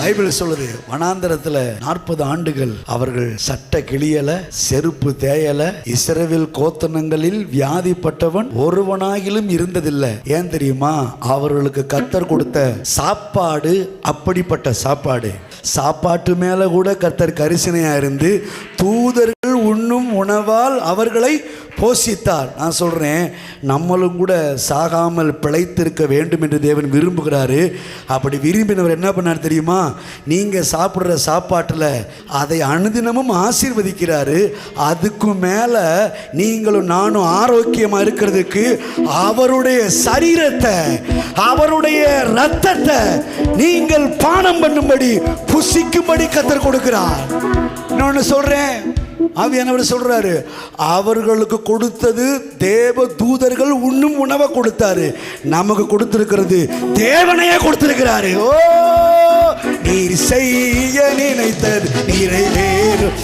Bible சொல்லுது, வனாந்தரத்துல 40 ஆண்டுகள் அவர்கள் சட்டை கிளியல, செருப்பு தேயல, இஸ்ரவேல் கோத்திரங்களில் வியாதிப்பட்டவன் ஒருவனாகிலும் இருந்ததில்லை. ஏன் தெரியுமா? அவர்களுக்கு கர்த்தர் கொடுத்த சாப்பாடு அப்படிப்பட்ட சாப்பாடு. சாப்பாட்டு மேல கூட கர்த்தர் கரிசனையா இருந்து தூதர்கள் உண்ணும் உணவால் அவர்களை போஷித்தார். நான் சொல்றேன், நம்மளும் கூட சாகாமல் பிழைத்திருக்க வேண்டும் என்று தேவன் விரும்புகிறாரு. அப்படி விரும்பினவர் என்ன பண்ணார் தெரியுமா? நீங்க சாப்பிட்ற சாப்பாட்டில் அதை அனுதினமும் ஆசீர்வதிக்கிறாரு. அதுக்கு மேல நீங்களும் நானும் ஆரோக்கியமா இருக்கிறதுக்கு அவருடைய சரீரத்தை, அவருடைய இரத்தத்தை நீங்கள் பானம் பண்ணும்படி, புசிக்கும்படி கர்த்தர் கொடுக்கிறார். இன்னொன்னு சொல்றேன், ஆவியானவர் சொல்றாரு, அவர்களுக்கு கொடுத்தது தேவ தூதர்கள் உண்ணும் உணவை கொடுத்தாரு. நமக்கு கொடுத்திருக்கிறது தேவனையே கொடுத்திருக்கிறாரு. ஓ, நீர் செய்ய நினைத்தது நிறைவேறும்.